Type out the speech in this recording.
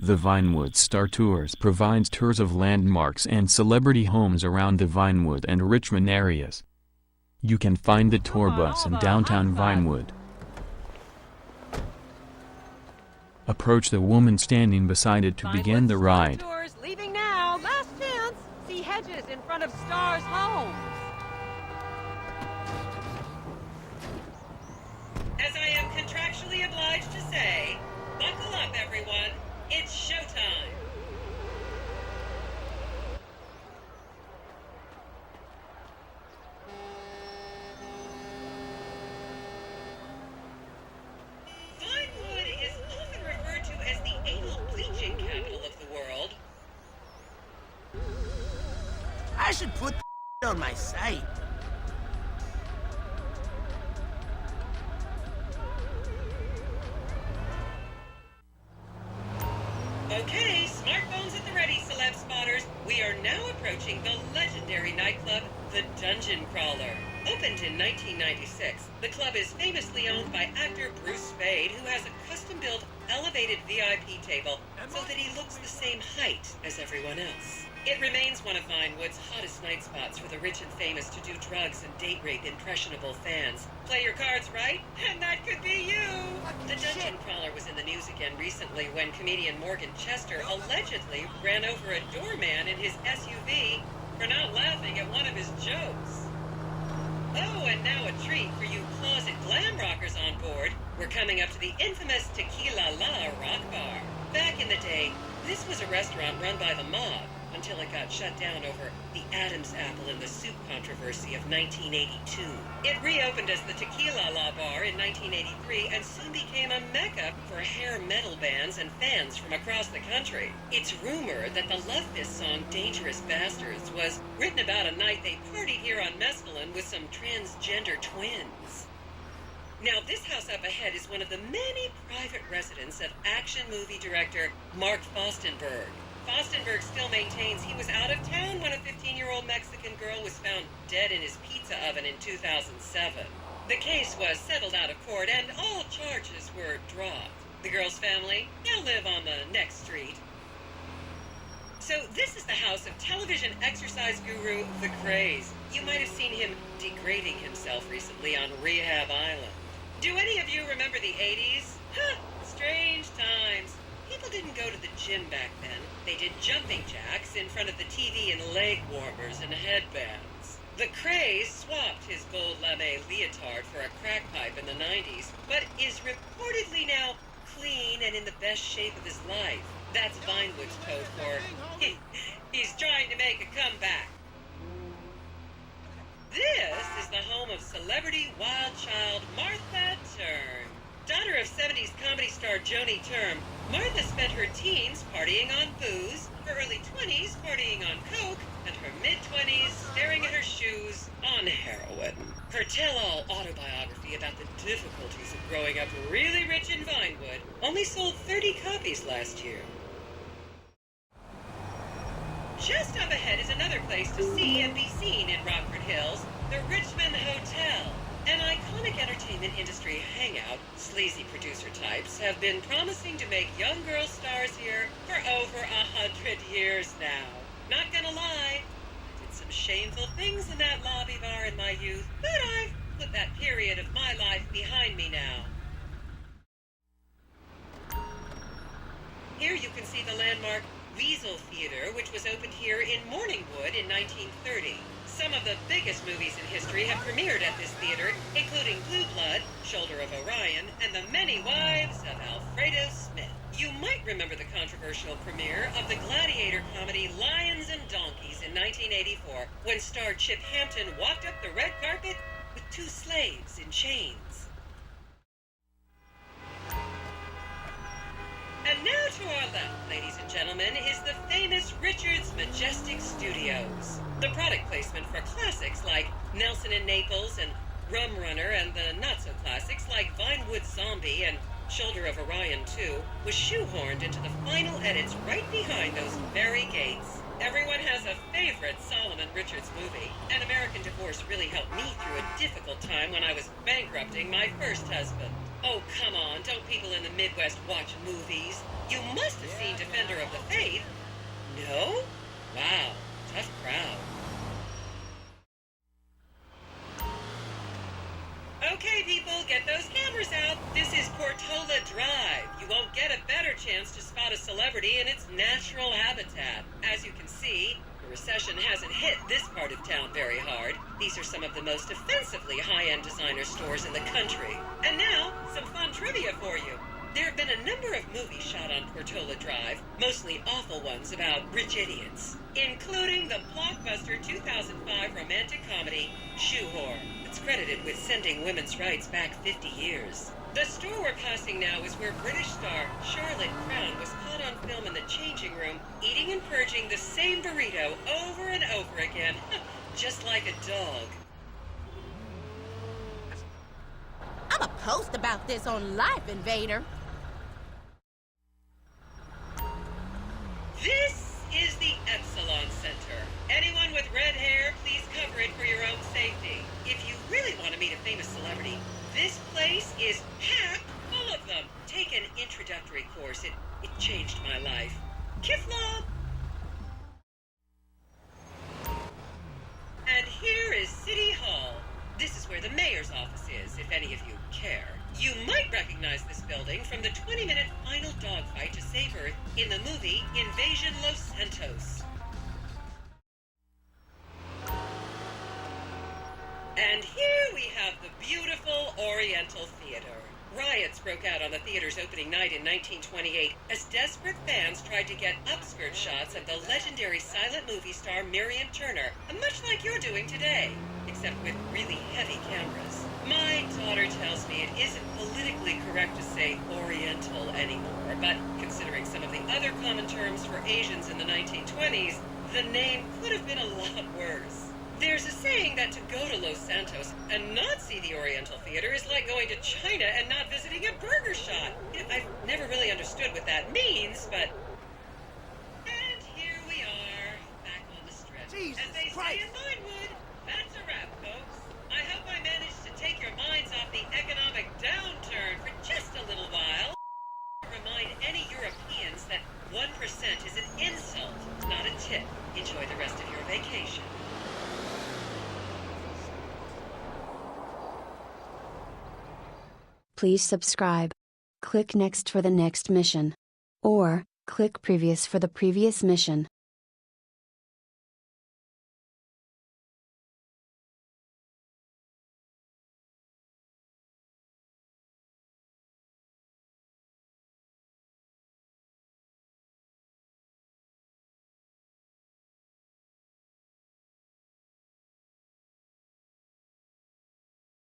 The Vinewood Star Tours provides tours of landmarks and celebrity homes around the Vinewood and Richmond areas. You can find the tour bus in downtown Vinewood. Approach the woman standing beside it to begin the ride. Tours leaving now. Last chance. See hedges in front of Star's home. As I am contractually obliged to say, buckle up, everyone. It's showtime. Vinewood is often referred to as the anal bleaching capital of the world. I should put on my site. Okay, smartphones at the ready, celeb spotters. We are now approaching the legendary nightclub, the Dungeon Crawler. Opened in 1996, the club is famously owned by actor Bruce Spade, who has a custom-built, elevated VIP table so that he looks the same height as everyone else. It remains one of Vinewood's hottest night spots for the rich and famous to do drugs and date rape impressionable fans. Play your cards right, and that could be you! The Dungeon Crawler was in the news again recently when comedian Morgan Chester allegedly ran over a doorman in his SUV for not laughing at one of his jokes. Oh, and now a treat for you closet glam rockers on board. We're coming up to the infamous Tequila La Rock Bar. Back in the day, this was a restaurant run by the mob, until it got shut down over the Adam's apple in the soup controversy of 1982. It reopened as the Tequila La Bar in 1983 and soon became a mecca for hair metal bands and fans from across the country. It's rumored that the Love Fist song Dangerous Bastards was written about a night they partied here on Mescaline with some transgender twins. Now, this house up ahead is one of the many private residences of action movie director Mark Fostenberg. Fostenberg still maintains he was out of town when a 15-year-old Mexican girl was found dead in his pizza oven in 2007. The case was settled out of court and all charges were dropped. The girl's family now live on the next street. So this is the house of television exercise guru The Craze. You might have seen him degrading himself recently on Rehab Island. Do any of you remember the 80s? Huh, strange times. People didn't go to the gym back then. They did jumping jacks in front of the TV and leg warmers and headbands. The Craze swapped his gold lame leotard for a crack pipe in the 90s, but is reportedly now clean and in the best shape of his life. That's Vinewood's code for he's trying to make a comeback. This is the home of celebrity wild child Martha Turn. Daughter of 70s comedy star Joni Term, Martha spent her teens partying on booze, her early 20s partying on coke, and her mid-20s staring at her shoes on heroin. Her tell-all autobiography about the difficulties of growing up really rich in Vinewood only sold 30 copies last year. Just up ahead is another place to see and be seen in Rockford Hills, the Richmond Hotel. An iconic entertainment industry hangout, sleazy producer types have been promising to make young girl stars here for over 100 years now. Not gonna lie, I did some shameful things in that lobby bar in my youth, but I've put that period of my life behind me now. Here you can see the landmark Weasel Theater, which was opened here in Morningwood in 1930. Some of the biggest movies in history have premiered at this theater, including Blue Blood, Shoulder of Orion, and The Many Wives of Alfredo Smith. You might remember the controversial premiere of the gladiator comedy Lions and Donkeys in 1984, when star Chip Hampton walked up the red carpet with two slaves in chains. And now to our left, ladies and gentlemen, is the famous Richard's Majestic Studios. The product placement for classics like Nelson and Naples and Rum Runner and the not-so-classics like Vinewood Zombie and Shoulder of Orion 2 was shoehorned into the final edits right behind those very gates. Everyone has a favorite Solomon Richards movie. An American Divorce really helped me through a difficult time when I was bankrupting my first husband. Oh, come on. Don't people in the Midwest watch movies? You must have seen Defender of the Faith. No? Wow. Tough crowd. Okay, people, get those cameras out. This is Tortola Drive. You won't get a better chance to spot a celebrity in its natural habitat. As you can see, the recession hasn't hit this part of town very hard. These are some of the most offensively high-end designer stores in the country. And now, some fun trivia for you. There have been a number of movies shot on Tortola Drive, mostly awful ones about rich idiots, including the blockbuster 2005 romantic comedy, Shoe Whore. It's credited with sending women's rights back 50 years. The store we're passing now is where British star Charlotte Crown was caught on film in the changing room, eating and purging the same burrito over and over again, just like a dog. I'ma post about this on Life Invader. This is the Epsilon Center. Anyone with red hair, please cover it for your own safety. If you really want to meet a famous celebrity, this place is packed full of them. Take an introductory course. It changed my life. Kifla! And here is City Hall. This is where the mayor's office is, if any of you care. You might recognize this building from the 20-minute final dogfight to save Earth in the movie Invasion Los Santos. And here we have the beautiful Oriental Theater. Riots broke out on the theater's opening night in 1928 as desperate fans tried to get upskirt shots of the legendary silent movie star Miriam Turner, much like you're doing today, except with really heavy cameras. My daughter tells me it isn't politically correct to say Oriental anymore, but considering some of the other common terms for Asians in the 1920s, the name could have been a lot worse. There's a saying that to go to Los Santos and not see the Oriental Theater is like going to China and not visiting a burger shop. I've never really understood what that means, but... And here we are, back on the strip. Jesus As they Christ. say in Vinewood, that's a wrap, folks. I hope I managed to take your minds off the economic downturn for just a little while. Remind any Europeans that 1% is an insult, not a tip. Enjoy the rest of your vacation. Please subscribe. Click next for the next mission. Or, click previous for the previous mission.